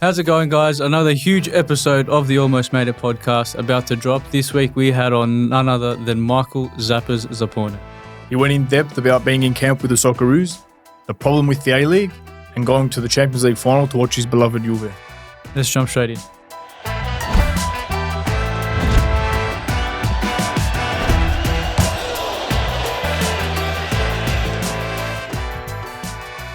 How's it going, guys? Another huge episode of the Almost Made It podcast about to drop. This week we had on none other than Michael Zappers Zappone. He went in depth about being in camp with the Socceroos, the problem with the A-League, and going to the Champions League final to watch his beloved Juve. Let's jump straight in.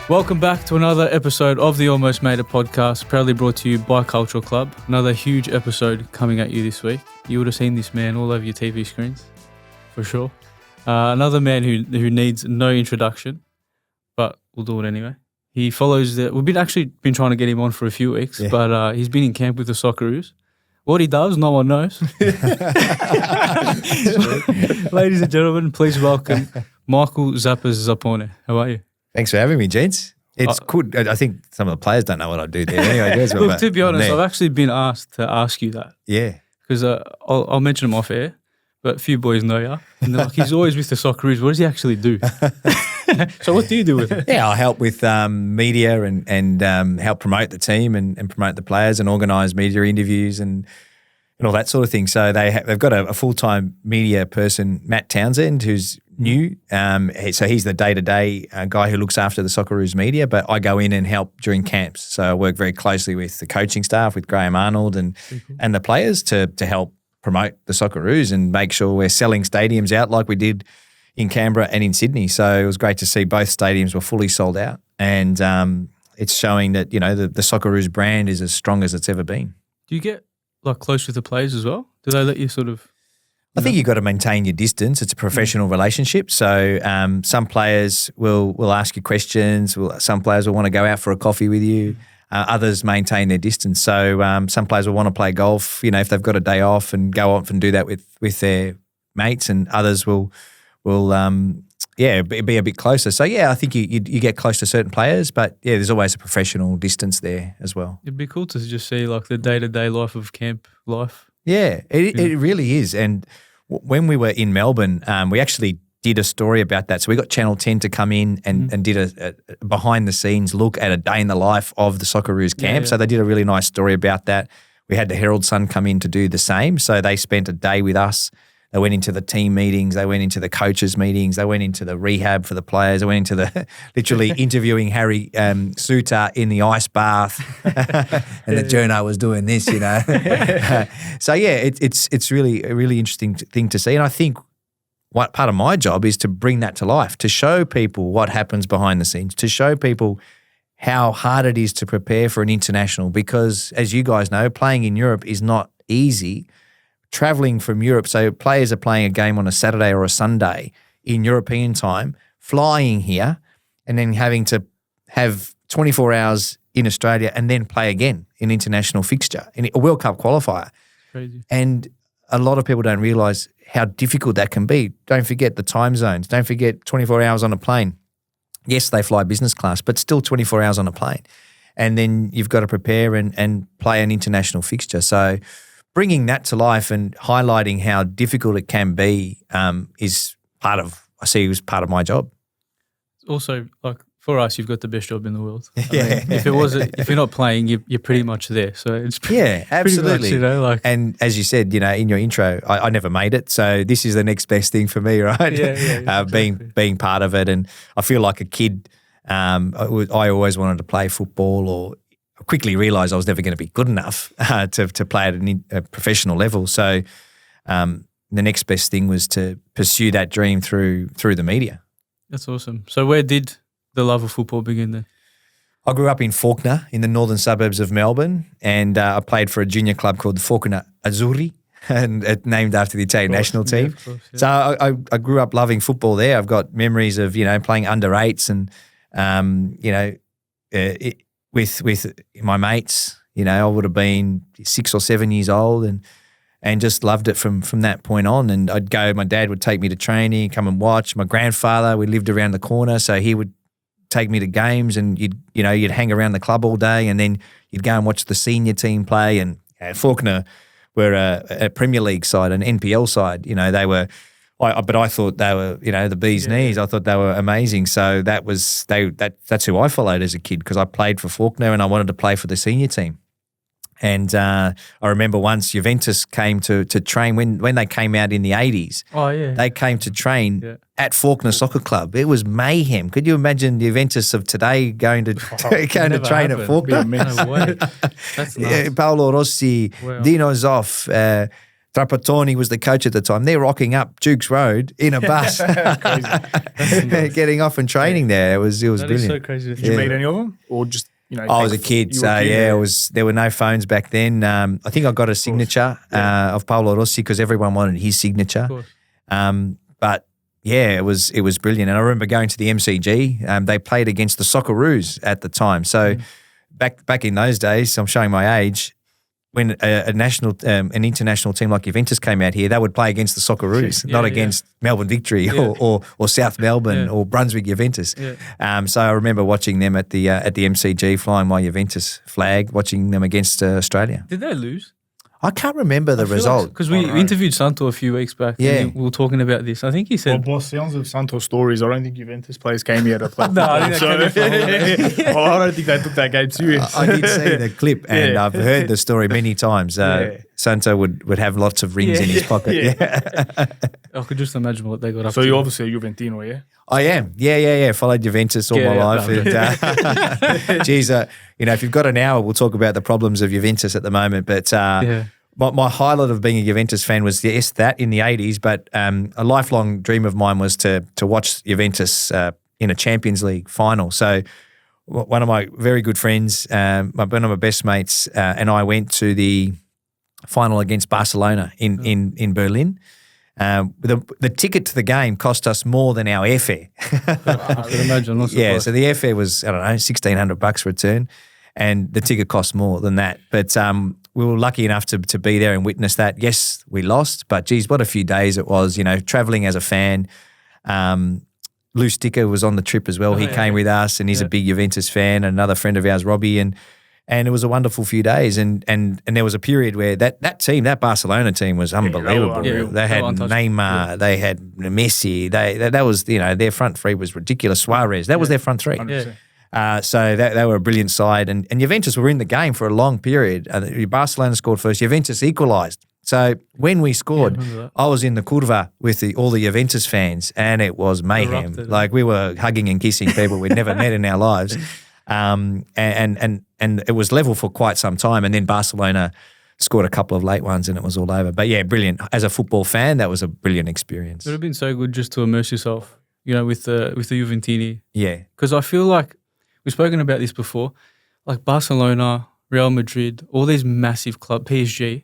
Welcome back to another episode of the Almost Made It podcast, proudly brought to you by CALCIOCLUB. Another huge episode coming at you this week. You would have seen this man all over your TV screens, for sure. Another man who needs no introduction, but we'll do it anyway. He follows we've been trying to get him on for a few weeks, but he's been in camp with the Socceroos. What he does, no one knows. Ladies and gentlemen, please welcome Michael Zappers Zappone. How are you? Thanks for having me, gents. It's good. I think some of the players don't know what I do there. Anyway, look, to be honest, I've actually been asked to ask you that. Yeah. Because I'll mention him off air, but a few boys know you. And they're like, he's always with the Socceroos. What does he actually do? So what do you do with it? Yeah, I help with media and help promote the team and promote the players and organise media interviews and all that sort of thing. So they've got a full-time media person, Matt Townsend, who's new. So he's the day-to-day guy who looks after the Socceroos media, but I go in and help during camps. So I work very closely with the coaching staff, with Graham Arnold and the players to help promote the Socceroos and make sure we're selling stadiums out like we did in Canberra and in Sydney. So it was great to see both stadiums were fully sold out, and it's showing that, you know, the Socceroos brand is as strong as it's ever been. Do you get close with the players as well? Do they let you sort of? I think you've got to maintain your distance. It's a professional relationship. So some players will ask you questions. Some players will want to go out for a coffee with you. Others maintain their distance. So some players will want to play golf, you know, if they've got a day off, and go off and do that with their mates, and others will be a bit closer. So, yeah, I think you get close to certain players, but, yeah, there's always a professional distance there as well. It'd be cool to just see, the day-to-day life of camp life. Yeah, it really is. And when we were in Melbourne, we actually did a story about that. So we got Channel 10 to come in and did a behind-the-scenes look at a day in the life of the Socceroos camp. Yeah. So they did a really nice story about that. We had the Herald Sun come in to do the same. So they spent a day with us. They went into the team meetings. They went into the coaches' meetings. They went into the rehab for the players. They went into the literally interviewing Harry Suter in the ice bath, and the journo was doing this, you know. So yeah, it's really a really interesting thing to see, and I think what part of my job is to bring that to life, to show people what happens behind the scenes, to show people how hard it is to prepare for an international, because as you guys know, playing in Europe is not easy. Traveling from Europe, so players are playing a game on a Saturday or a Sunday in European time, flying here, and then having to have 24 hours in Australia and then play again in international fixture, in a World Cup qualifier. Crazy. And a lot of people don't realise how difficult that can be. Don't forget the time zones. Don't forget 24 hours on a plane. Yes, they fly business class, but still 24 hours on a plane. And then you've got to prepare and play an international fixture. So bringing that to life and highlighting how difficult it can be is part of my job. Also, for us, you've got the best job in the world. I mean, if you're not playing, you're pretty much there. So it's absolutely. Pretty much, and as you said, in your intro, I never made it, so this is the next best thing for me, right? Exactly. Being part of it, and I feel like a kid. I always wanted to play football, or I quickly realised I was never going to be good enough to play at a professional level. So the next best thing was to pursue that dream through the media. That's awesome. So where did the love of football begin then? I grew up in Fawkner in the northern suburbs of Melbourne, and I played for a junior club called the Fawkner Azzurri, and it's named after the Italian national team. Of course, yeah. So I grew up loving football there. I've got memories of, playing under eights and, with my mates. I would have been 6 or 7 years old and just loved it from that point on. And I'd go, my dad would take me to training, come and watch. My grandfather, we lived around the corner, so he would take me to games, and you'd hang around the club all day, and then you'd go and watch the senior team play. And Fawkner were a Premier League side, an NPL side. They were, but I thought they were, the bee's knees. I thought they were amazing. So that's who I followed as a kid, because I played for Fawkner and I wanted to play for the senior team. And I remember once Juventus came to train when they came out in the 80s. Oh, yeah. They came to train at Faulkner Soccer Club. It was mayhem. Could you imagine the Juventus of today going to train happened. at Faulkner? No way. That's nuts. Paolo Rossi, Dino Zoff, Trapattoni was the coach at the time. They're rocking up Duke's Road in a bus, getting off and training there. It was brilliant. Is so crazy to Did you meet any of them, or just I was a kid, so it was. There were no phones back then. I think I got a signature of Paolo Rossi because everyone wanted his signature. But yeah, it was brilliant. And I remember going to the MCG. They played against the Socceroos at the time. So back in those days, I'm showing my age. When an international team like Juventus came out here, they would play against the Socceroos, not against Melbourne Victory or South Melbourne or Brunswick Juventus. So I remember watching them at the MCG, flying my Juventus flag, watching them against Australia. Did they lose? I can't remember the result. Because we interviewed Santo a few weeks back. And we were talking about this. I think he said... Well, by sounds of Santo's stories, I don't think Juventus players came here to play. No, I think I don't think they took that game serious. I did see the clip and I've heard the story many times. Santo would have lots of rings in his pocket. I could just imagine what they got up to. So you're obviously a Juventino, yeah? I am. Yeah. Followed Juventus all my life. And, geez, if you've got an hour, we'll talk about the problems of Juventus at the moment. But my highlight of being a Juventus fan was, that in the 80s, but a lifelong dream of mine was to watch Juventus in a Champions League final. So one of my very good friends, one of my best mates, and I went to the final against Barcelona in Berlin. The ticket to the game cost us more than our airfare. I can imagine. So the airfare was, I don't know, $1,600 return, and the ticket cost more than that. But we were lucky enough to be there and witness that. Yes, we lost, but geez, what a few days it was, traveling as a fan. Lou Sticker was on the trip as well. He came with us, and he's a big Juventus fan. Another friend of ours, Robbie, and it was a wonderful few days. And there was a period where that team, that Barcelona team, was unbelievable. They had Neymar, they had Messi. That was their front three was ridiculous. Suarez, that was their front three. So they were a brilliant side, and Juventus were in the game for a long period. Barcelona scored first. Juventus equalised. So when we scored, I was in the curva with all the Juventus fans, and it was mayhem. Like we were hugging and kissing people we'd never met in our lives, and it was level for quite some time. And then Barcelona scored a couple of late ones, and it was all over. But yeah, brilliant. As a football fan, that was a brilliant experience. It would have been so good just to immerse yourself, with the Juventini. Yeah, because I feel like we've spoken about this before, like Barcelona, Real Madrid, all these massive clubs, PSG.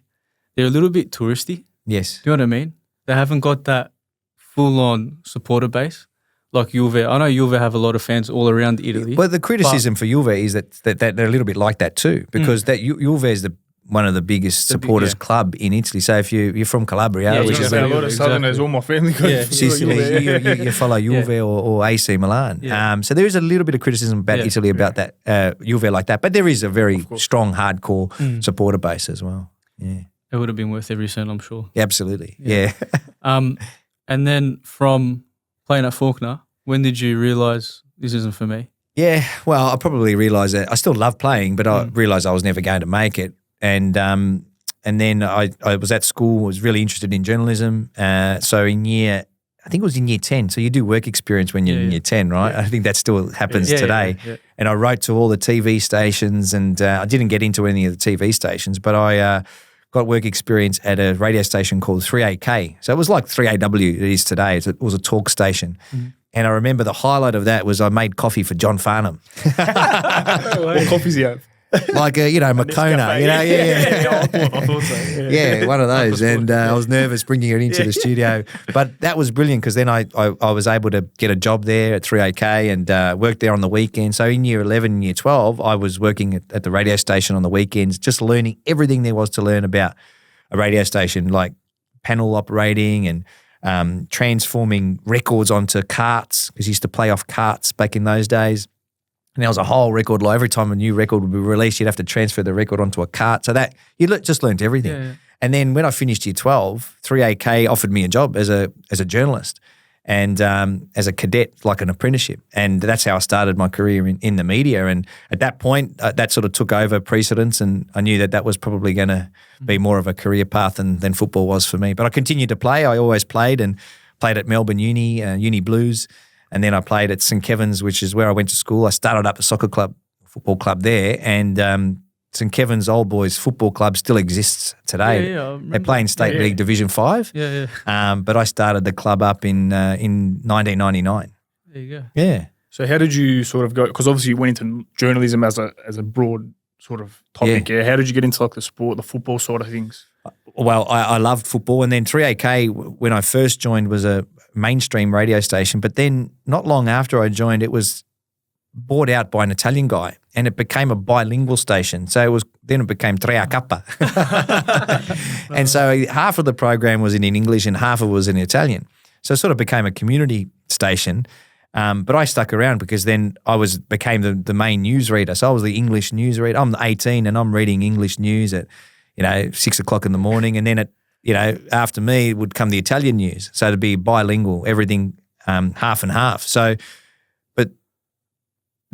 They're a little bit touristy. Yes. Do you know what I mean? They haven't got that full-on supporter base like Juve. I know Juve have a lot of fans all around Italy. Well, the criticism for Juve is that they're a little bit like that too, because that Juve is one of the biggest supporters club in Italy. So if you're from Calabria, which is a lot of Southerners, all my family goes Sicily, you follow Juve or AC Milan. So there is a little bit of criticism about Italy about that Juve like that, but there is a very strong, hardcore supporter base as well. Yeah. It would have been worth every cent, I'm sure. Absolutely, yeah. And then from playing at Faulkner, when did you realise this isn't for me? Yeah, well, I probably realised that I still love playing, but I realised I was never going to make it. And then I was at school, was really interested in journalism. So I think it was in year 10. So you do work experience when you're in year 10, right? I think that still happens today. And I wrote to all the TV stations, and I didn't get into any of the TV stations, but I got work experience at a radio station called 3AK. So it was like 3AW it is today. It was a talk station. And I remember the highlight of that was I made coffee for John Farnham. What coffees you have? Like Makona, I thought so. Yeah, one of those. And I was nervous bringing it into the studio. But that was brilliant because then I was able to get a job there at 3AK and worked there on the weekend. So in year 11 and year 12, I was working at the radio station on the weekends, just learning everything there was to learn about a radio station, like panel operating and transforming records onto carts, because you used to play off carts back in those days. And there was a whole record law. Every time a new record would be released, you'd have to transfer the record onto a cart. So that you just learned everything. And then when I finished year 12, 3AK offered me a job as a journalist. and as a cadet, like an apprenticeship. And that's how I started my career in the media. And at that point, that sort of took over precedence, and I knew that was probably going to be more of a career path than football was for me. But I continued to play. I always played, and played at Melbourne Uni Blues, and then I played at St Kevin's, which is where I went to school. I started up a football club there, and St Kevin's Old Boys Football Club still exists today. They play in State League Division 5. But I started the club up in 1999. There you go. Yeah. So how did you sort of go? Because obviously you went into journalism as a broad sort of topic. Yeah. How did you get into like the football side of things? Well, I loved football, and then 3AK when I first joined was a mainstream radio station. But then not long after I joined, it was bought out by an Italian guy, and it became a bilingual station. So it became 3AK. And so half of the program was in English and half of it was in Italian. So it sort of became a community station. But I stuck around because then I became the main newsreader. So I was the English newsreader. I'm 18 and I'm reading English news at 6 o'clock in the morning, and then after me would come the Italian news. So to be bilingual, everything half and half. So.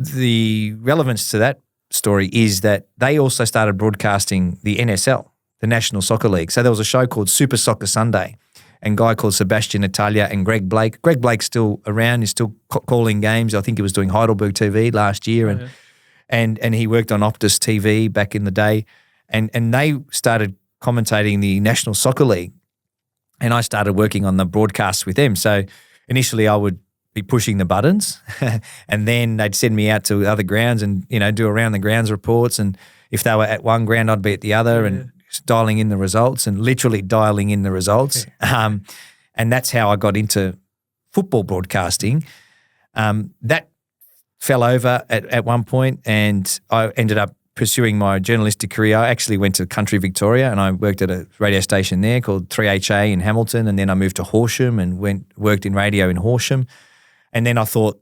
The relevance to that story is that they also started broadcasting the NSL, the National Soccer League. So there was a show called Super Soccer Sunday, and a guy called Sebastian Italia and Greg Blake. Greg Blake's still around. He's still calling games. I think he was doing Heidelberg TV last year, and he worked on Optus TV back in the day. And they started commentating the National Soccer League, and I started working on the broadcasts with them. So initially I would be pushing the buttons, and then they'd send me out to other grounds and do around the grounds reports, and if they were at one ground I'd be at the other and dialing in the results, and literally dialing in the results. And that's how I got into football broadcasting. That fell over at one point, and I ended up pursuing my journalistic career. I actually went to Country Victoria, and I worked at a radio station there called 3HA in Hamilton, and then I moved to Horsham and worked in radio in Horsham. And then I thought,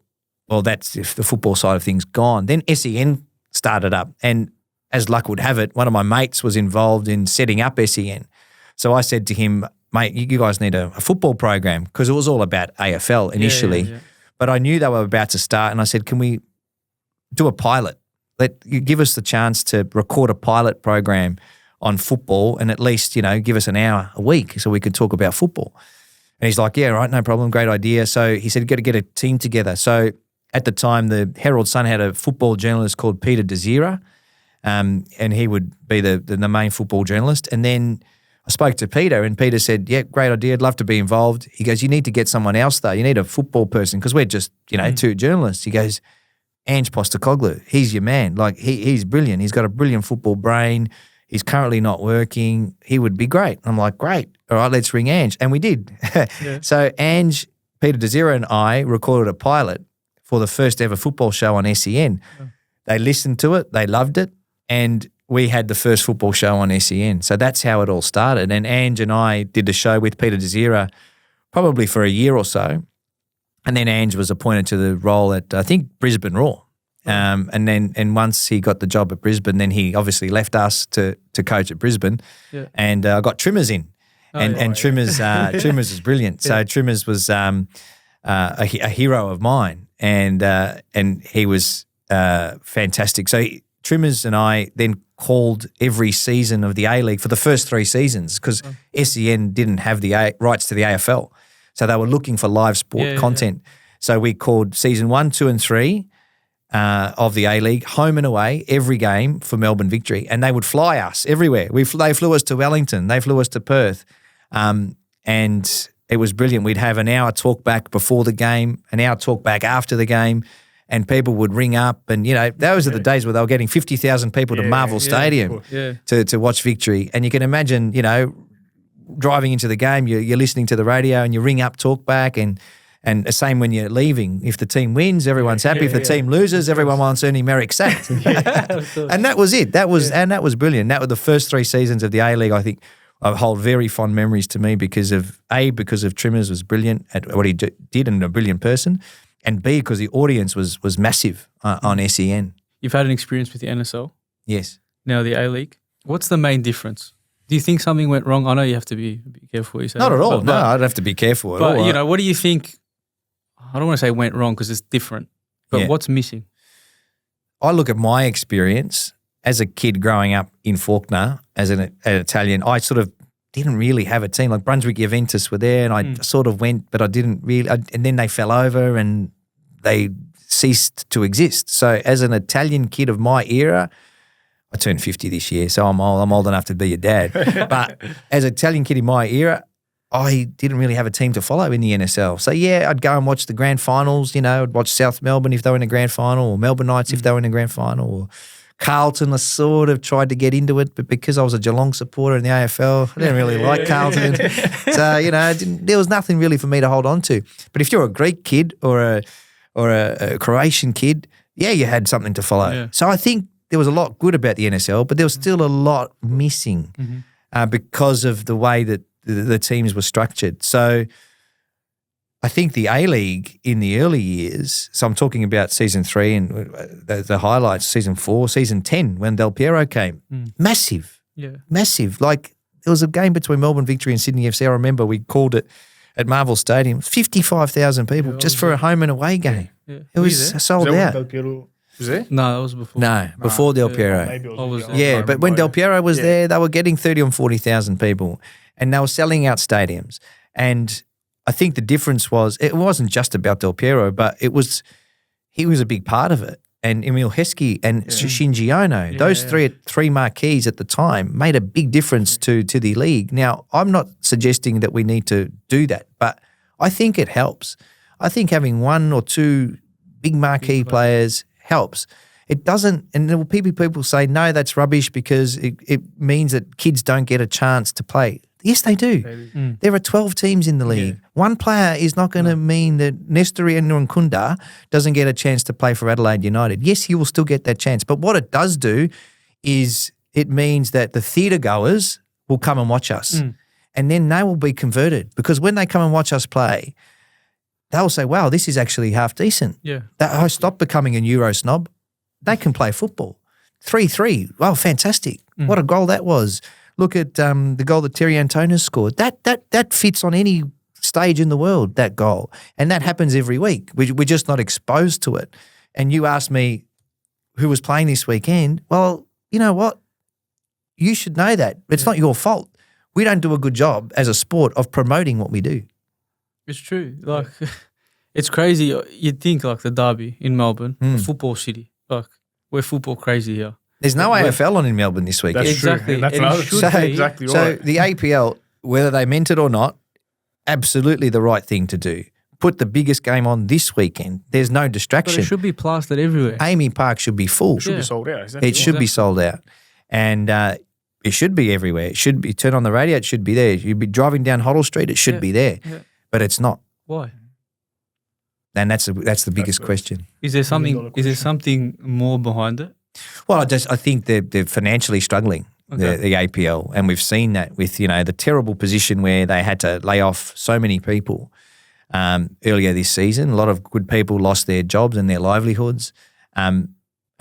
well, that's if the football side of things gone. Then SEN started up, and as luck would have it, one of my mates was involved in setting up SEN. So I said to him, mate, you guys need a football program, because it was all about AFL initially. Yeah. But I knew they were about to start, and I said, can we do a pilot? Give us the chance to record a pilot program on football, and at least, give us an hour a week so we could talk about football. And he's like, yeah, right, no problem, great idea. So he said, got to get a team together. So at the time, the Herald Sun had a football journalist called Peter Desira, and he would be the main football journalist. And then I spoke to Peter, and Peter said, yeah, great idea, I'd love to be involved. He goes, you need to get someone else though. You need a football person, because we're just, two journalists. He goes, Ange Postecoglou, he's your man. Like he's brilliant. He's got a brilliant football brain. He's currently not working. He would be great. I'm like, great. All right, let's ring Ange. And we did. So Ange, Peter Desira and I recorded a pilot for the first ever football show on SEN. They listened to it. They loved it. And we had the first football show on SEN. So that's how it all started. And Ange and I did the show with Peter Desira probably for a year or so. And then Ange was appointed to the role at, I think, Brisbane Raw. And once he got the job at Brisbane, then he obviously left us to coach at Brisbane, and I got Trimmers in, Trimmers Trimmers is brilliant. So Trimmers was a hero of mine, and he was fantastic. So Trimmers and I then called every season of the A-League for the first 3 seasons, because SEN didn't have the rights to the AFL, so they were looking for live sport content. So we called season 1, 2 and 3 of the A-League, home and away, every game for Melbourne Victory. And they would fly us everywhere. They flew us to Wellington. They flew us to Perth. And it was brilliant. We'd have an hour talk back before the game, an hour talk back after the game, and people would ring up. And, those are the days where they were getting 50,000 people to Marvel Stadium to watch Victory. And you can imagine, driving into the game, you're listening to the radio and you ring up talk back, and the same when you're leaving. If the team wins, everyone's happy. If the team loses, everyone wants Ernie Merrick sacked. And that was it. That was brilliant. That were the first 3 seasons of the A-League. I think I hold very fond memories to me because of Trimmers was brilliant at what he did and a brilliant person, and B, because the audience was massive on SEN. You've had an experience with the NSL? Yes. Now the A-League. What's the main difference? Do you think something went wrong? I know you have to be careful what you say. Not at all. No, I don't have to be careful at all. But, what do you think I don't want to say went wrong because it's different, but what's missing? I look at my experience as a kid growing up in Faulkner as an Italian. I sort of didn't really have a team. Like Brunswick Juventus were there and I sort of went, but I didn't really. And then they fell over and they ceased to exist. So as an Italian kid of my era, I turned 50 this year, so I'm old enough to be your dad. But as an Italian kid in my era, I didn't really have a team to follow in the NSL. So, yeah, I'd go and watch the grand finals, you know, I'd watch South Melbourne if they were in a grand final or Melbourne Knights if they were in a grand final or Carlton. I sort of tried to get into it, but because I was a Geelong supporter in the AFL, I didn't really like Carlton. So, you know, there was nothing really for me to hold on to. But if you're a Greek kid or a Croatian kid, yeah, you had something to follow. Yeah. So I think there was a lot good about the NSL, but there was still a lot missing because of the way that the teams were structured. So I think the A-League in the early years, so I'm talking about season 3 and the highlights, season 4, season 10 when Del Piero came, massive. Like there was a game between Melbourne Victory and Sydney FC. I remember we called it at Marvel Stadium, 55,000 people just for a home and away game. Yeah. It was sold out. Del Piero was there? No, that was before. No, before Del Piero. Maybe it was but when Del Piero was there, they were getting 30 or 40,000 people and they were selling out stadiums. And I think the difference was it wasn't just about Del Piero, but he was a big part of it. And Emil Heskey and Shinji Ono, those three marquees at the time made a big difference to the league. Now, I'm not suggesting that we need to do that, but I think it helps. I think having 1 or 2 big marquee players helps. It doesn't, and there will people say, no, that's rubbish because it means that kids don't get a chance to play. Yes, they do. There are 12 teams in the league. One player is not going to mean that Nestori Nkunda doesn't get a chance to play for Adelaide United. Yes, he will still get that chance. But what it does do is it means that the theatre goers will come and watch us. And then they will be converted because when they come and watch us play, they'll say, wow, this is actually half decent. I stopped becoming a Euro snob. They can play football. 3-3. Wow, fantastic. What a goal that was. Look at the goal that Terry Antonis scored. That fits on any stage in the world, that goal. And that happens every week. We're just not exposed to it. And you asked me who was playing this weekend. Well, you know what? You should know that. It's not your fault. We don't do a good job as a sport of promoting what we do. It's true. Like, it's crazy. You'd think like the derby in Melbourne, a football city. Like, we're football crazy here. There's no AFL on in Melbourne this week. That's exactly. True. That's exactly right. So the APL, whether they meant it or not, absolutely the right thing to do. Put the biggest game on this weekend. There's no distraction. But it should be plastered everywhere. Amy Park should be full. It should be sold out. It should be sold out. And it should be everywhere. It should be, turn on the radio, it should be there. You'd be driving down Hoddle Street, it should be there. But it's not. Why? And that's the biggest question. Is there something more behind it? Well, I think they're financially struggling, the APL, and we've seen that with, you know, the terrible position where they had to lay off so many people earlier this season. A lot of good people lost their jobs and their livelihoods, and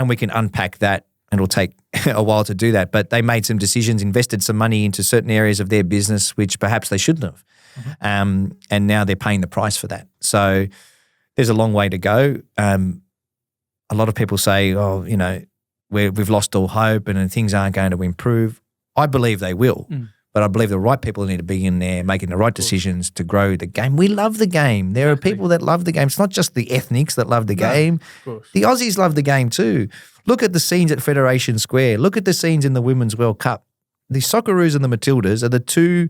we can unpack that, and it'll take a while to do that. But they made some decisions, invested some money into certain areas of their business which perhaps they shouldn't have, and now they're paying the price for that. So there's a long way to go. A lot of people say, oh, you know, we've lost all hope and things aren't going to improve. I believe they will, but I believe the right people need to be in there making the right decisions to grow the game. We love the game. There are people that love the game. It's not just the ethnics that love the game. The Aussies love the game too. Look at the scenes at Federation Square. Look at the scenes in the Women's World Cup. The Socceroos and the Matildas are the 2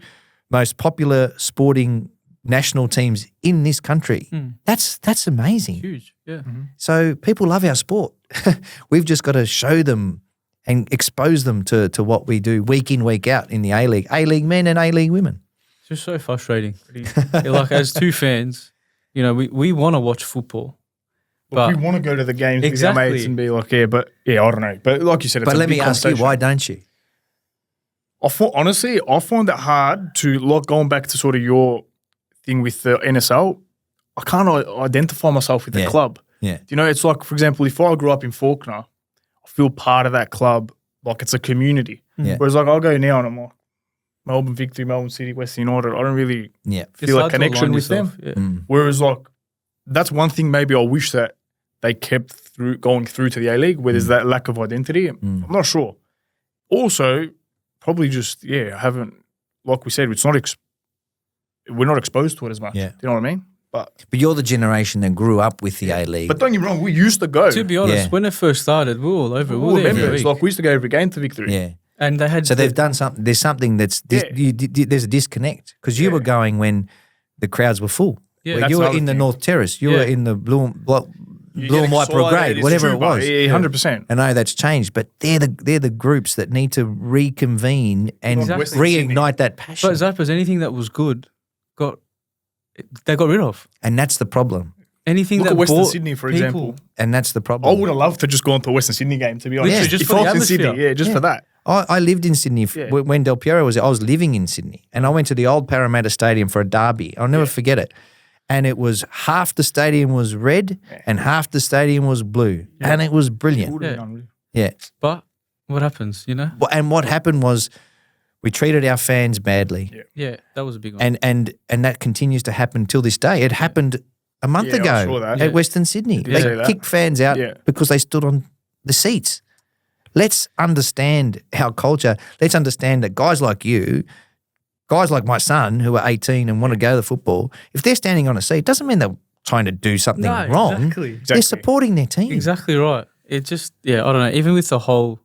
most popular sporting national teams in this country. That's amazing. Huge, yeah. So people love our sport. We've just got to show them and expose them to what we do week in, week out in the A-League. A-League men and A-League women. It's just so frustrating. Like, as 2 fans, you know, we want to watch football. But we want to go to the games with our mates and be like, I don't know. But like you said, it's a big conversation. But let me ask you, why don't you? Honestly, I find it hard to, like, going back to sort of your thing with the NSL, I can't identify myself with the club. Yeah. You know, it's like, for example, if I grew up in Faulkner, I feel part of that club, like it's a community. Yeah. Whereas, like, I'll go now and I'm like, Melbourne Victory, Melbourne City, Western United, I don't really feel a connection with them. Yeah. Whereas, like, that's one thing maybe I wish that they kept going through to the A-League, where there's that lack of identity. I'm not sure. Also, probably just, I haven't, like we said, we're not exposed to it as much. Yeah. Do you know what I mean? But you're the generation that grew up with the A-League. don't get me wrong, we used to go. To be honest, when it first started, we were all over it. We were there every members. week. Like, we used to go every game to Victory. Yeah. And they had... So they've done something. There's something that's there's a disconnect because you were going when the crowds were full. Yeah, Where that's you were another in the thing. North Terrace. You were in the blue and white brigade, whatever it was. Yeah, 100%. I know that's changed, but they're the groups that need to reconvene and Exactly. reignite that passion. But Zappers, anything that was good, they got rid of. And that's the problem. Anything Look that at Western brought Sydney, for people- example. And that's the I problem. would have loved to just go into a Western Sydney game, to be honest. Literally, just if for I the was in atmosphere. Sydney, just for that. I lived in Sydney when Del Piero was there. I was living in Sydney and I went to the old Parramatta Stadium for a derby. I'll never forget it. And it was half the stadium was red and half the stadium was blue. And it was brilliant. Yeah. But what happens, you know? And what happened was we treated our fans badly. Yeah, that was a big one. And that continues to happen till this day. It happened a month I ago saw that. at Western Sydney. Did you say They that? kicked fans out Yeah. because they stood on the seats. Let's understand our culture. Let's understand that guys like you, guys like my son who are 18 and want to go to the football, if they're standing on a seat, doesn't mean they're trying to do something No, wrong. exactly. They're supporting their team. Exactly right. It just, I don't know, even with the whole,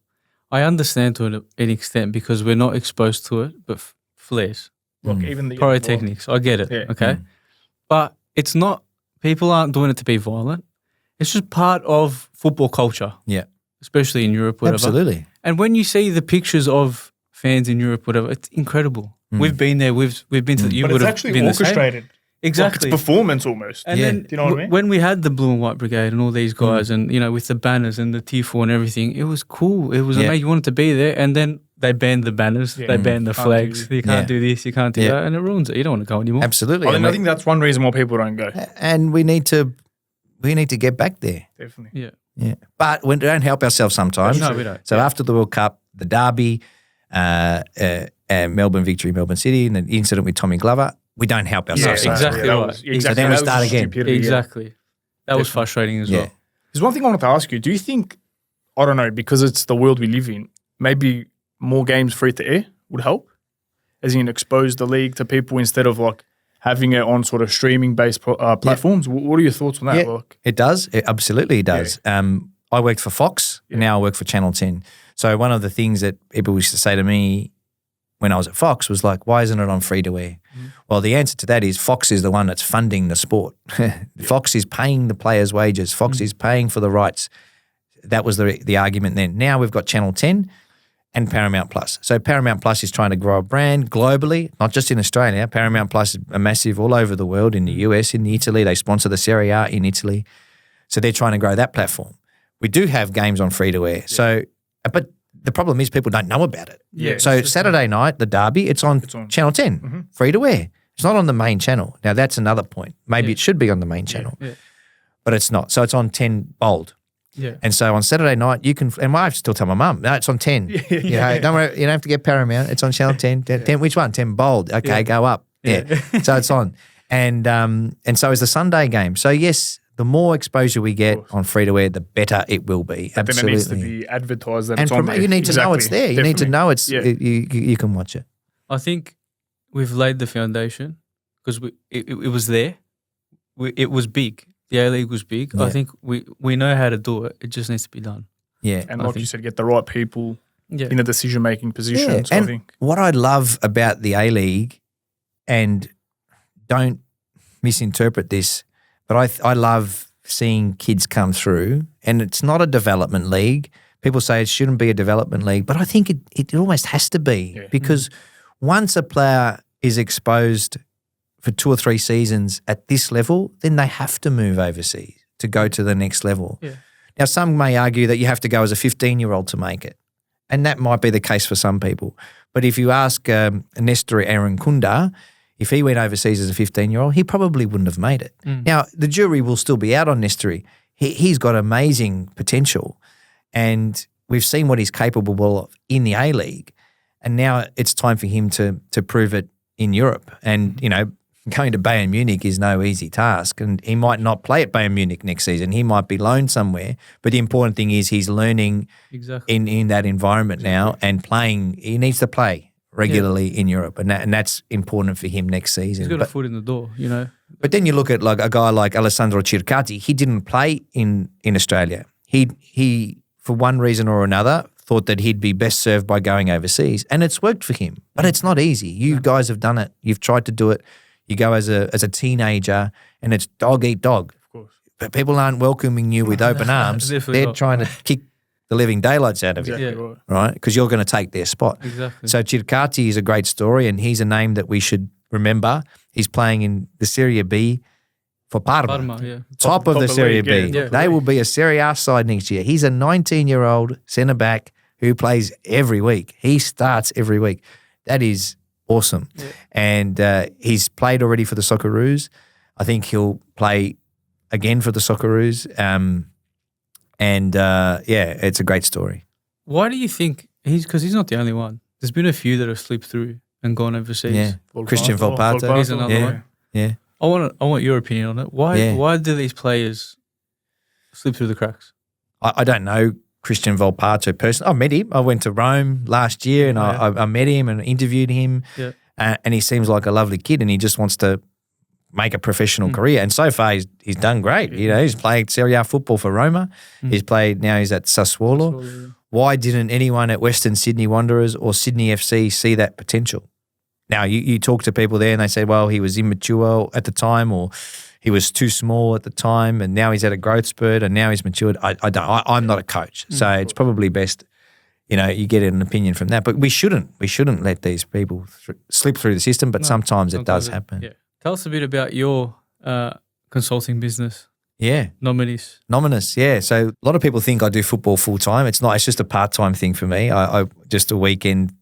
I understand to an extent because we're not exposed to it, but flares, Look, even the pyrotechnics, I get it, Yeah. okay? But it's not, people aren't doing it to be violent. It's just part of football culture. Yeah. Especially in Europe, whatever. Absolutely. And when you see the pictures of fans in Europe, whatever, it's incredible. We've been there. We've been to. You But would it's have actually been the same. orchestrated. Exactly. Like, it's performance almost. And Yeah. then Do you know what I mean? when we had the Blue and White Brigade and all these guys, and with the banners and the Tifo and everything, it was cool. It was amazing. You wanted to be there, and then they banned the banners. They banned the Can't flags. do- You can't do this. You can't do that, and it ruins it. You don't want to go anymore. Absolutely. I think that's one reason why people don't go. And we need to get back there. Definitely. Yeah. Yeah. But we don't help ourselves sometimes. No, we don't. So after the World Cup, the derby, Melbourne victory, Melbourne City, and the incident with Tommy Glover, we don't help ourselves. Yeah, exactly that right. was- So then we that was start again. stupidity, yeah. Exactly. That was frustrating as Yeah. well. There's one thing I wanted to ask you. Do you think, I don't know, because it's the world we live in, maybe more games free to air would help? As in expose the league to people instead of like having it on sort of streaming-based platforms? What are your thoughts on that? Yeah, Like, it does. It absolutely does. I worked for Fox, and now I work for Channel 10. So one of the things that people used to say to me when I was at Fox was like, why isn't it on free-to-air? Well, the answer to that is Fox is the one that's funding the sport. Fox is paying the players' wages. Fox is paying for the rights. That was the argument then. Now we've got Channel 10 and Paramount Plus. So Paramount Plus is trying to grow a brand globally, not just in Australia. Paramount Plus is massive all over the world, in the US, in Italy. They sponsor the Serie A in Italy. So they're trying to grow that platform. We do have games on free-to-air. So, but the problem is people don't know about it. Yeah. So Saturday night, the derby, it's on Channel 10, free-to-air. It's not on the main channel. Now, that's another point. Maybe it should be on the main channel, but it's not. So it's on 10 bold. Yeah. And so on Saturday night, you can, and I still tell my mum, no, it's on 10. You know, don't worry, you don't have to get Paramount. It's on Channel 10. 10 which one? 10 bold. Okay, go up. Yeah. So it's on. And so is the Sunday game. So yes, the more exposure we get on free-to-air, the better it will be. but then Absolutely. it needs to be advertised that And it's on there. you need to know it's Exactly. there. You need to Definitely. know it's Yeah. you can watch it. I think we've laid the foundation because it was there. It was big. The A-League was big. Yeah. I think we know how to do it. It just needs to be done. Yeah. And I like you think- said, get the right people Yeah. in a decision-making position. Yeah, So I and think what I love about the A-League, and don't misinterpret this, but I love seeing kids come through, and it's not a development league. People say it shouldn't be a development league, but I think it almost has to be because once a player is exposed for 2 or 3 seasons at this level, then they have to move overseas to go to the next level. Yeah. Now, some may argue that you have to go as a 15-year-old to make it, and that might be the case for some people. But if you ask Nestor Arankunda, if he went overseas as a 15-year-old, he probably wouldn't have made it. Now, the jury will still be out on Nestor. He's got amazing potential, and we've seen what he's capable of in the A-League, and now it's time for him to prove it in Europe. And, going to Bayern Munich is no easy task, and he might not play at Bayern Munich next season. He might be loaned somewhere, but the important thing is he's learning in that environment now and playing. He needs to play regularly in Europe, and that's important for him next season. He's got a foot in the door, you know. But then you look at like a guy like Alessandro Circati. He didn't play in Australia. He for one reason or another thought that he'd be best served by going overseas, and it's worked for him. But it's not easy. You guys have done it. You've tried to do it. You go as a teenager, and it's dog eat dog. Of course. But people aren't welcoming you with open arms. They're trying to kick the living daylights out of you, right? Because you're going to take their spot. Exactly. So Circati is a great story, and he's a name that we should remember. He's playing in the Serie B for Parma. Top of the Serie B. Yeah. They will be a Serie A side next year. He's a 19-year-old centre-back who plays every week. He starts every week. That is awesome. Yeah. And he's played already for the Socceroos. I think he'll play again for the Socceroos. It's a great story. Why do you think because he's not the only one. There's been a few that have slipped through and gone overseas. Yeah. Christian Volpato. He's another one. Yeah. I want your opinion on it. Why do these players slip through the cracks? I don't know Christian Volpato personally. I met him. I went to Rome last year and I met him and interviewed him. Yeah. And he seems like a lovely kid, and he just wants to make a professional career. And so far he's done great. You know, he's played Serie A football for Roma. He's at Sassuolo. Why didn't anyone at Western Sydney Wanderers or Sydney FC see that potential? Now, you talk to people there and they say, well, he was immature at the time, or he was too small at the time, and now he's at a growth spurt and now he's matured. I'm not a coach, so it's probably best, you get an opinion from that. But we shouldn't let these people slip through the system, but sometimes it does happen. Yeah. Tell us a bit about your consulting business. Yeah. Nominis, yeah. So a lot of people think I do football full-time. It's not. It's just a part-time thing for me. I just a weekend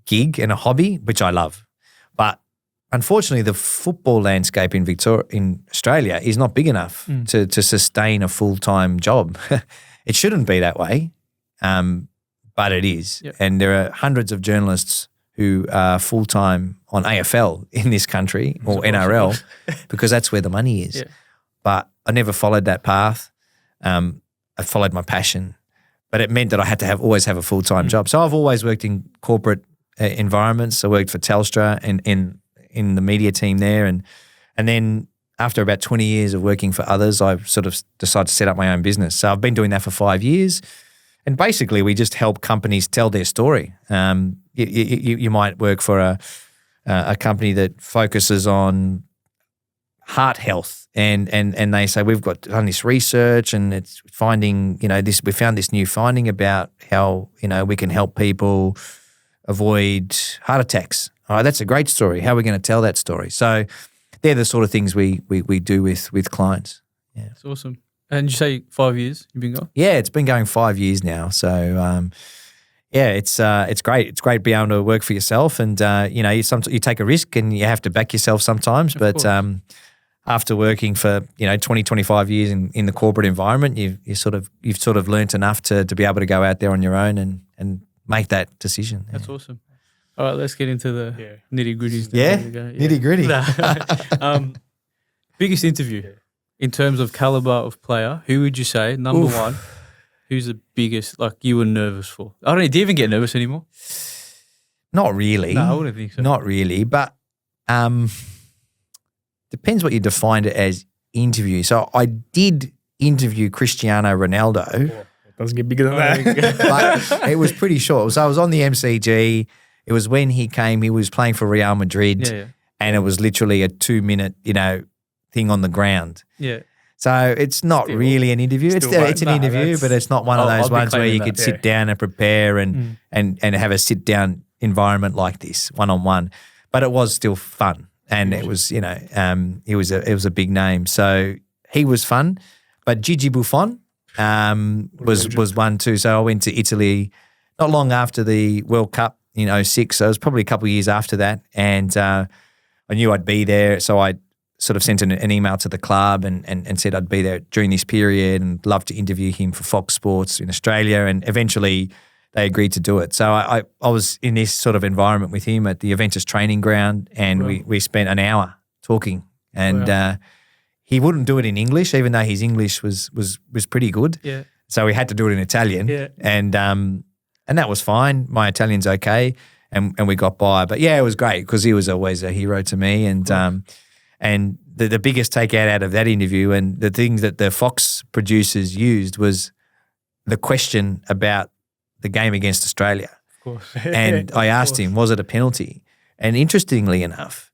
gig and a hobby, which I love. But unfortunately, the football landscape in Australia is not big enough to sustain a full-time job. It shouldn't be that way, but it is. Yep. And there are hundreds of journalists who are full-time on AFL in this country or NRL because that's where the money is. Yeah. But I never followed that path. I followed my passion, but it meant that I had to always have a full-time job. So I've always worked in corporate environments. I worked for Telstra and in the media team there, and then after about 20 years of working for others, I sort of decided to set up my own business. So I've been doing that for 5 years, and basically we just help companies tell their story. You might work for a company that focuses on heart health, and they say we've done this research and it's finding we found this new finding about how we can help people avoid heart attacks. All right, that's a great story. How are we going to tell that story? So they're the sort of things we do with clients. Yeah, that's awesome. And you say 5 years you've been going? Yeah, it's been going 5 years now. So it's great. It's great to be able to work for yourself, and you take a risk and you have to back yourself sometimes. But after working for 20, 25 years in the corporate environment, you've sort of learnt enough to be able to go out there on your own and make that decision. That's awesome. All right, let's get into the nitty-gritties. Yeah, nitty-gritty. Biggest interview in terms of caliber of player, who would you say, number one, who's the biggest, like you were nervous for? I don't know, do you even get nervous anymore? Not really. No, I wouldn't think so. Not really, but depends what you defined it as interview. So I did interview Cristiano Ronaldo. It doesn't get bigger than that. But it was pretty short. So I was on the MCG. It was when he came. He was playing for Real Madrid, and it was literally a 2-minute, thing on the ground. Yeah. So it's not really an interview. It's an interview, but it's not one of those ones where you could sit down and prepare and have a sit-down environment like this, one-on-one. But it was still fun, and it was, it was a big name. So he was fun. But Gigi Buffon was one too. So I went to Italy not long after the World Cup in 2006. So it was probably a couple of years after that, and I knew I'd be there. So I sort of sent an email to the club and said I'd be there during this period and love to interview him for Fox Sports in Australia, and eventually they agreed to do it. So I was in this sort of environment with him at the Juventus training ground, and we spent an hour talking, and he wouldn't do it in English, even though his English was pretty good. Yeah. So he had to do it in Italian. Yeah. And that was fine. My Italian's okay, and we got by. But yeah, it was great because he was always a hero to me. And the biggest takeout out of that interview and the things that the Fox producers used was the question about the game against Australia. Of course. And I asked him, was it a penalty? And interestingly enough,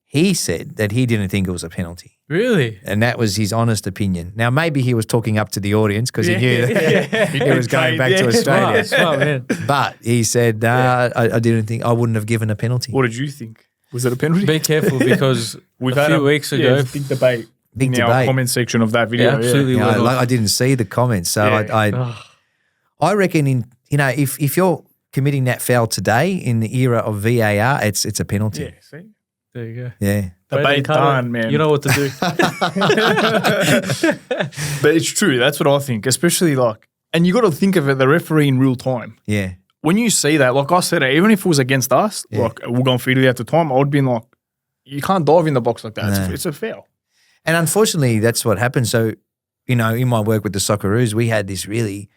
he said that he didn't think it was a penalty. Really? And that was his honest opinion. Now, maybe he was talking up to the audience because he knew that he was going back to Australia. Smart, man. But he said, I didn't think, I wouldn't have given a penalty. What did you think? Was it a penalty? Be careful because We've a had few weeks ago, big debate Big in our debate. comment section of that video. Yeah, absolutely. You know, went off. I didn't see the comments. So I reckon if you're committing that foul today in the era of VAR, it's a penalty. Yeah, see? There you go. Yeah. Debate done, man. You know what to do. But it's true. That's what I think, especially and you got to think of it, the referee in real time. Yeah. When you see that, like I said, even if it was against us, like we're going Fiddly at the time, I would be like, you can't dive in the box like that. No. It's a foul. And unfortunately, that's what happened. So, in my work with the Socceroos, we had this really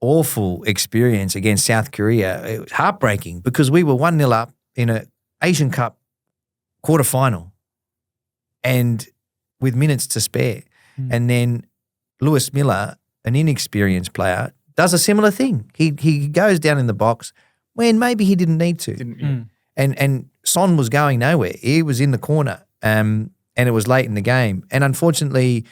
awful experience against South Korea. It was heartbreaking because we were 1-0 up in an Asian Cup quarterfinal and with minutes to spare. And then Lewis Miller, an inexperienced player, does a similar thing. He goes down in the box when maybe he didn't need to. And Son was going nowhere. He was in the corner and it was late in the game. And unfortunately,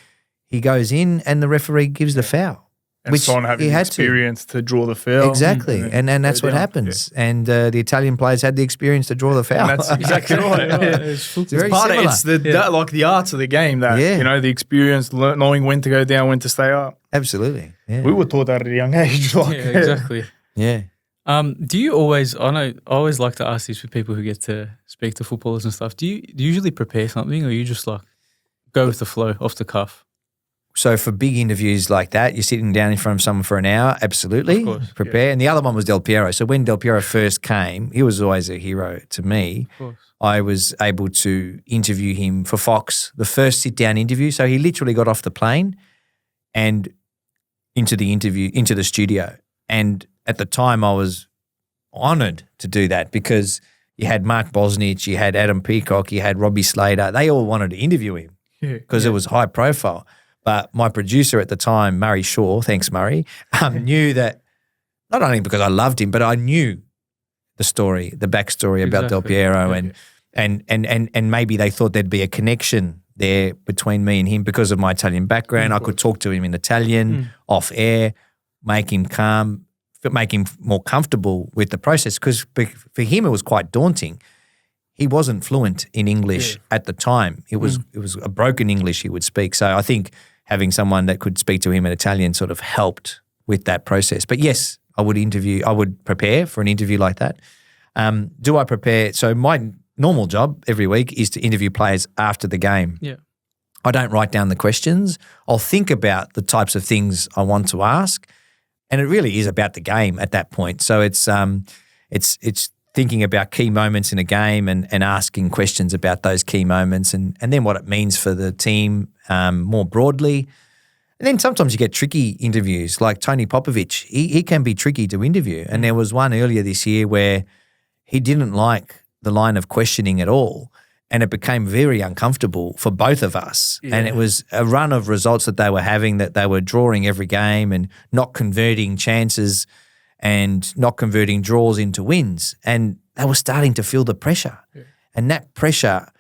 he goes in and the referee gives the foul. And which Son having he had experience to draw the foul. Exactly. And that's what happens. And the Italian players had the experience to draw the foul. And that's exactly right. It's very Part of similar. it's the arts of the game that, the experience, knowing when to go down, when to stay up. Absolutely. Yeah. We were taught that at a young age. Yeah, exactly. Yeah. Do you always, I always like to ask this for people who get to speak to footballers and stuff. Do you usually prepare something or you just go with the flow, off the cuff? So for big interviews like that, you're sitting down in front of someone for an hour, absolutely, Of course, prepare. And the other one was Del Piero. So when Del Piero first came, he was always a hero to me. Of course. I was able to interview him for Fox, the first sit-down interview. So he literally got off the plane and into the studio. And at the time I was honoured to do that because you had Mark Bosnich, you had Adam Peacock, you had Robbie Slater. They all wanted to interview him because it was high profile. But my producer at the time, Murray Shaw, thanks Murray, knew that not only because I loved him, but I knew the story, the backstory about Del Piero, and maybe they thought there'd be a connection there between me and him because of my Italian background. I could talk to him in Italian, off air, make him calm, make him more comfortable with the process because for him it was quite daunting. He wasn't fluent in English at the time. It was a broken English he would speak. So I think having someone that could speak to him in Italian sort of helped with that process. But yes, I would prepare for an interview like that. Do I prepare? So my normal job every week is to interview players after the game. Yeah. I don't write down the questions. I'll think about the types of things I want to ask, and it really is about the game at that point. So it's thinking about key moments in a game and asking questions about those key moments and then what it means for the team more broadly. And then sometimes you get tricky interviews like Tony Popovic. He can be tricky to interview. And there was one earlier this year where he didn't like the line of questioning at all and it became very uncomfortable for both of us. Yeah. And it was a run of results that they were having, that they were drawing every game and not converting chances and not converting draws into wins. And they were starting to feel the pressure. Yeah. And that pressure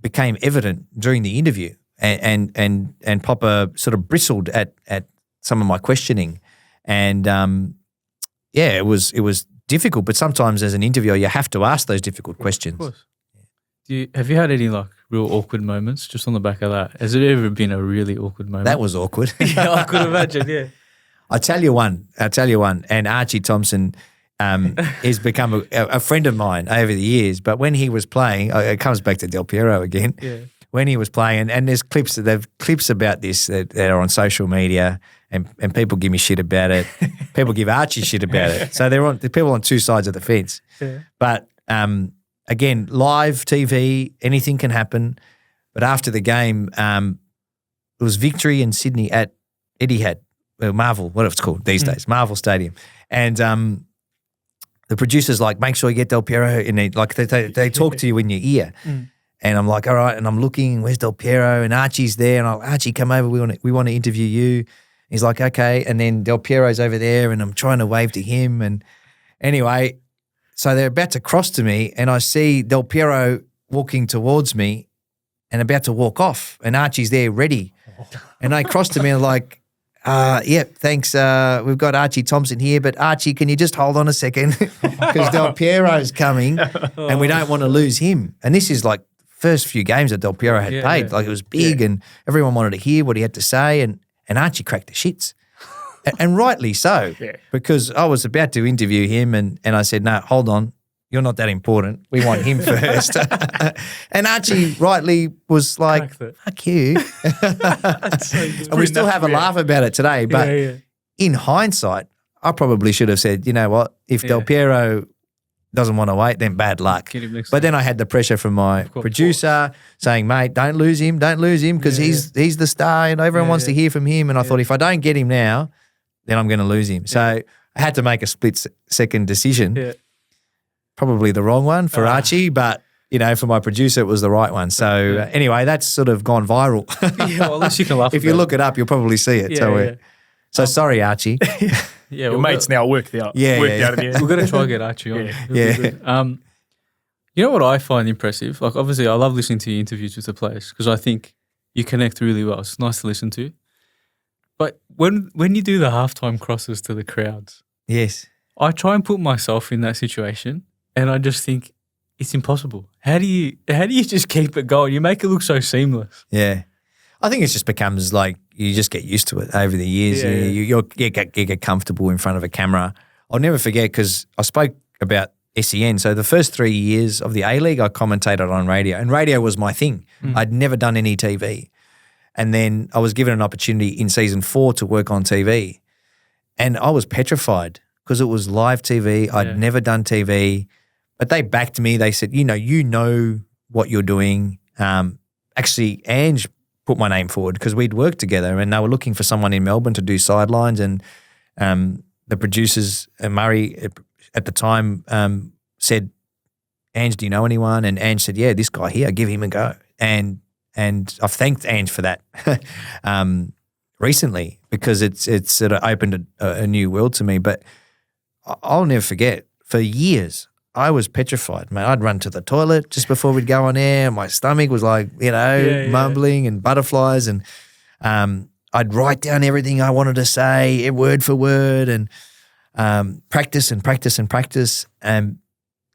became evident during the interview. And Popper sort of bristled at some of my questioning. And it was difficult, but sometimes as an interviewer you have to ask those difficult questions. Of course. Have you had any real awkward moments just on the back of that? Has it ever been a really awkward moment? That was awkward. Yeah, I could imagine, yeah. I'll tell you one. And Archie Thompson has become a friend of mine over the years. But when he was playing, it comes back to Del Piero again. Yeah. When he was playing, and there's clips about this that are on social media, and people give me shit about it. People give Archie shit about it. So they're people on two sides of the fence. Yeah. But again, live TV, anything can happen. But after the game, it was victory in Sydney at Etihad, Marvel, what it's called these days, Marvel Stadium. And the producer's like, make sure you get Del Piero. And they talk to you in your ear. And I'm like, all right. And I'm looking, where's Del Piero? And Archie's there. And I'm like, Archie, come over. We want to interview you. He's like, okay. And then Del Piero's over there and I'm trying to wave to him. And anyway, so they're about to cross to me and I see Del Piero walking towards me and about to walk off. And Archie's there ready. And they cross to me and like, yeah, thanks. We've got Archie Thompson here, but Archie, can you just hold on a second? Because Del Piero's coming and we don't want to lose him. And this is like first few games that Del Piero had played. Like it was big and everyone wanted to hear what he had to say. And Archie cracked the shits. And rightly so, because I was about to interview him and I said, no, hold on. You're not that important. We want him first. And Archie rightly was like, fuck you. And we still have a laugh about it today. But in hindsight, I probably should have said, you know what, if Del Piero doesn't want to wait, then bad luck. But then I had the pressure from my producer saying, mate, don't lose him because he's the star and everyone wants to hear from him. And I thought if I don't get him now, then I'm going to lose him. So I had to make a split-second decision. Yeah. Probably the wrong one for Archie, but, you know, for my producer, it was the right one. So anyway, that's sort of gone viral. Well, at least you can laugh If you look it up, you'll probably see it. So sorry, Archie. Your mates now worked out. Out of the end. We're going to try and get Archie on. You know what I find impressive? Like, obviously, I love listening to your interviews with the players because I think you connect really well. It's nice to listen to. But when you do the halftime crosses to the crowds, yes, I try and put myself in that situation. And I just think it's impossible. How do you just keep it going? You make it look so seamless. Yeah. I think it just becomes like you just get used to it over the years. You get comfortable in front of a camera. I'll never forget because I spoke about SEN. So the first 3 years of the A-League, I commentated on radio. And radio was my thing. I'd never done any TV. And then I was given an opportunity in season 4 to work on TV. And I was petrified because it was live TV. I'd never done TV. But they backed me. They said, you know what you're doing. Actually, Ange put my name forward because we'd worked together and they were looking for someone in Melbourne to do sidelines. And the producers, Murray at the time, said, Ange, do you know anyone? And Ange said, yeah, this guy here, give him a go. And I've thanked Ange for that recently because it's sort of opened a new world to me. But I'll never forget, for years, I was petrified, man. I'd run to the toilet just before we'd go on air. My stomach was like, mumbling and butterflies. And I'd write down everything I wanted to say, word for word, and practice and practice and practice. And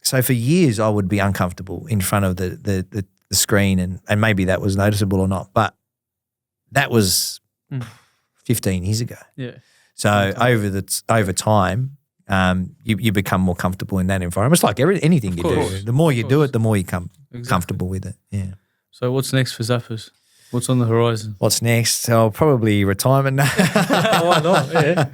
so for years, I would be uncomfortable in front of the screen, and maybe that was noticeable or not. But that was 15 years ago. Yeah. So over time, you become more comfortable in that environment. It's like anything you do. The more you do it, the more you come comfortable with it. Yeah. So what's next for Zappers? What's on the horizon? What's next? Oh, probably retirement. Why not? Yeah.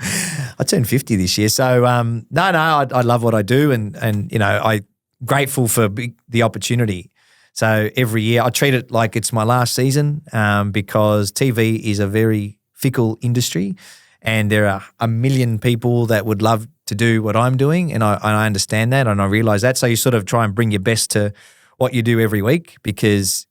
I turned 50 this year. So I love what I do and I'm grateful for the opportunity. So every year I treat it like it's my last season because TV is a very fickle industry and there are a million people that would love to do what I'm doing, and I understand that and I realise that. So you sort of try and bring your best to what you do every week, because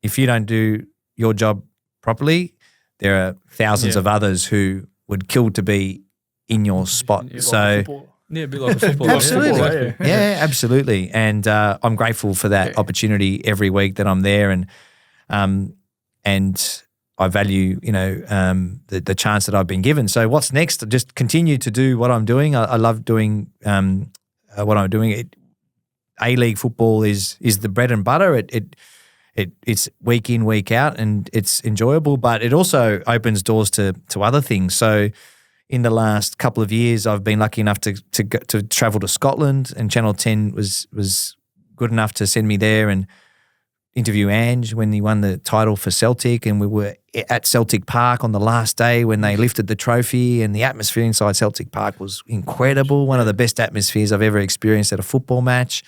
if you don't do your job properly, there are thousands of others who would kill to be in your spot. A bit like a footballer. Absolutely. Yeah, absolutely. And I'm grateful for that opportunity every week that I'm there, and I value, the chance that I've been given. So what's next? Just continue to do what I'm doing. I love doing what I'm doing. A-League football is the bread and butter. It's week in, week out, and it's enjoyable, but it also opens doors to other things. So in the last couple of years, I've been lucky enough to travel to Scotland, and Channel 10 was good enough to send me there and interview Ange when he won the title for Celtic, and we were at Celtic Park on the last day when they lifted the trophy, and the atmosphere inside Celtic Park was incredible, one of the best atmospheres I've ever experienced at a football match.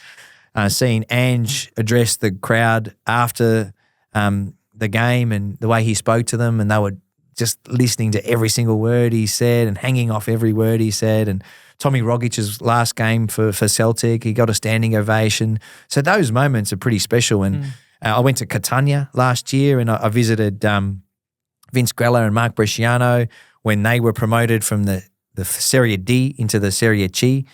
seeing Ange address the crowd after the game and the way he spoke to them, and they were just listening to every single word he said and hanging off every word he said. And Tommy Rogic's last game for Celtic, he got a standing ovation. So those moments are pretty special. And I went to Catania last year and I visited Vince Grella and Mark Bresciano when they were promoted from the Serie D into the Serie C.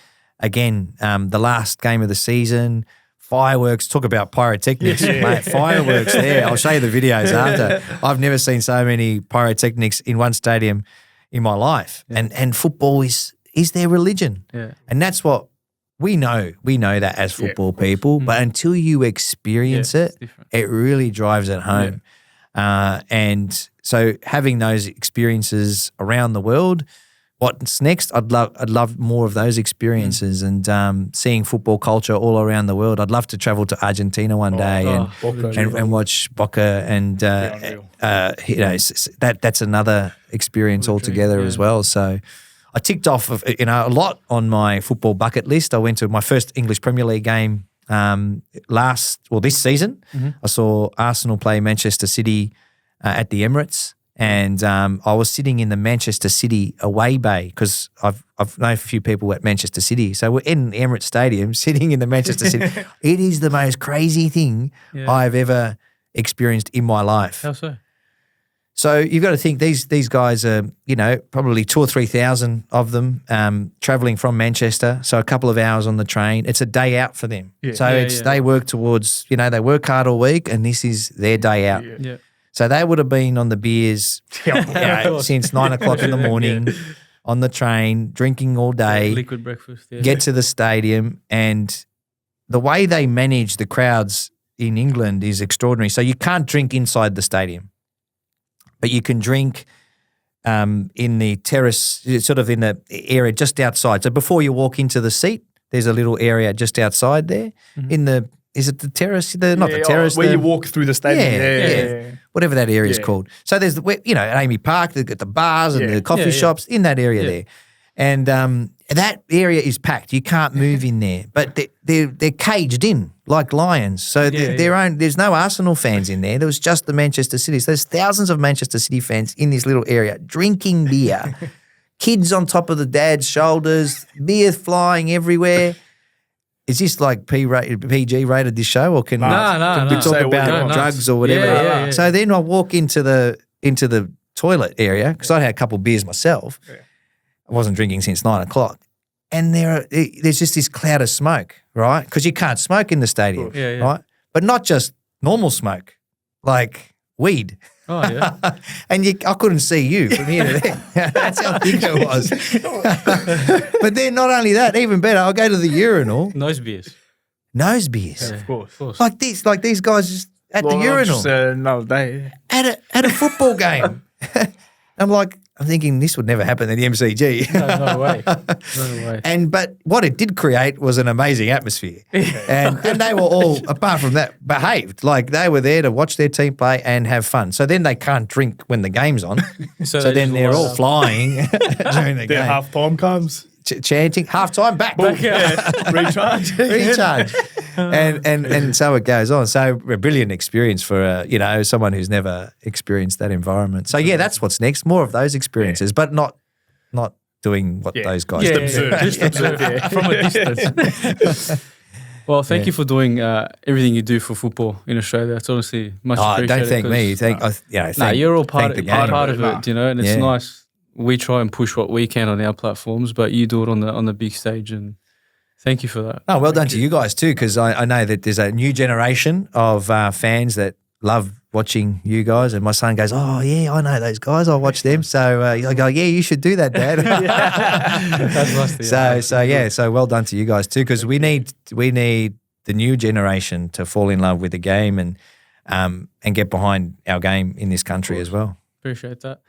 Again, the last game of the season, fireworks, talk about pyrotechnics, mate, fireworks there. I'll show you the videos after. I've never seen so many pyrotechnics in one stadium in my life. And football is their religion. Yeah. And that's what we know. We know that as football people, but until you experience it, it really drives it home. Yeah. And so having those experiences around the world, what's next? I'd love more of those experiences and seeing football culture all around the world. I'd love to travel to Argentina one day and watch Boca and that's another experience altogether as well. So I ticked off a lot on my football bucket list. I went to my first English Premier League game this season. I saw Arsenal play Manchester City at the Emirates. And I was sitting in the Manchester City away bay because I've known a few people at Manchester City. So we're in the Emirates Stadium sitting in the Manchester City. It is the most crazy thing I've ever experienced in my life. How so? So you've got to think these guys are, probably 2,000 or 3,000 of them travelling from Manchester. So a couple of hours on the train. It's a day out for them. Yeah. They work towards, they work hard all week and this is their day out. Yeah. So they would have been on the beers since 9 o'clock in the morning on the train, drinking all day. Liquid breakfast. Yeah. Get to the stadium, and the way they manage the crowds in England is extraordinary. So you can't drink inside the stadium, but you can drink in the terrace, sort of in the area just outside. So before you walk into the seat, there's a little area just outside there in the. Is it the terrace? Not the terrace. Where you walk through the stadium. Yeah. Whatever that area is called. So there's, at Amy Park, they've got the bars and the coffee shops in that area there. And that area is packed. You can't move in there. But they're caged in like lions. So there's no Arsenal fans in there. There was just the Manchester City. So there's thousands of Manchester City fans in this little area drinking beer. Kids on top of the dad's shoulders, beer flying everywhere. Is this like PG rated this show, or can we talk about drugs or whatever? Yeah. So then I walk into the toilet area because I had a couple of beers myself. Yeah. I wasn't drinking since 9 o'clock, and there's just this cloud of smoke, right? Because you can't smoke in the stadium, right? But not just normal smoke, like weed. Oh, yeah. And I couldn't see you from here to there. That's how big it was. But then not only that, even better, I'll go to the urinal. Nose beers. Yeah, of course. Like these guys just at the urinal. Just another day. At a football game. I'm thinking this would never happen at the MCG. No way. But what it did create was an amazing atmosphere. And they were all, apart from that, behaved. Like they were there to watch their team play and have fun. So then they can't drink when the game's on. So then they're all flying during the game. Then half-time comes. Chanting, half-time, back. Recharge. And so it goes on. So a brilliant experience for, someone who's never experienced that environment. So, that's what's next, more of those experiences, but not doing what those guys do. Just observe from a distance. Well, thank you for doing everything you do for football in Australia. It's honestly much appreciated. Don't thank me. You're all part of it, and it's nice. We try and push what we can on our platforms, but you do it on the big stage, and thank you for that. Oh, well done to you guys too, because I know that there's a new generation of fans that love watching you guys, and my son goes, "Oh yeah, I know those guys. I watch them." So I go, "Yeah, you should do that, Dad." That's lusty. So well done to you guys too, because we need the new generation to fall in love with the game and get behind our game in this country as well. Appreciate that.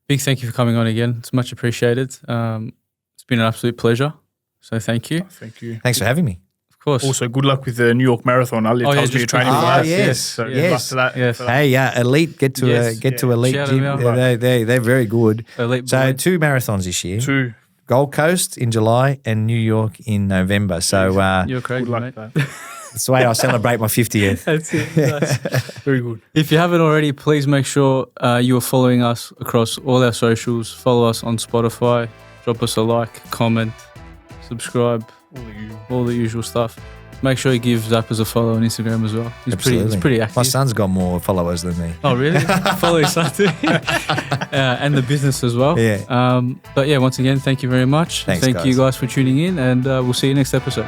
Big thank you for coming on again. It's much appreciated. It's been an absolute pleasure. So thank you. Thank you. Thanks for having me. Of course. Also, good luck with the New York Marathon. Ali tells me you're training for that. Yes. So yes. good luck to that. Yes. Hey, Elite, get to Elite Shout Gym. them out. They're very good. Elite So boy. 2 marathons this year. 2. Gold Coast in July and New York in November. So You're crazy, Good luck mate. with that. That's the way I celebrate my 50th. That's it. Nice. Very good. If you haven't already, please make sure you are following us across all our socials. Follow us on Spotify. Drop us a like, comment, subscribe, all the usual stuff. Make sure you give Zappers a follow on Instagram as well. He's pretty active. My son's got more followers than me. Oh, really? Follow his son too. And the business as well. Yeah. But yeah, once again, thank you very much. Thanks, thank you guys. guys for tuning in, and we'll see you next episode.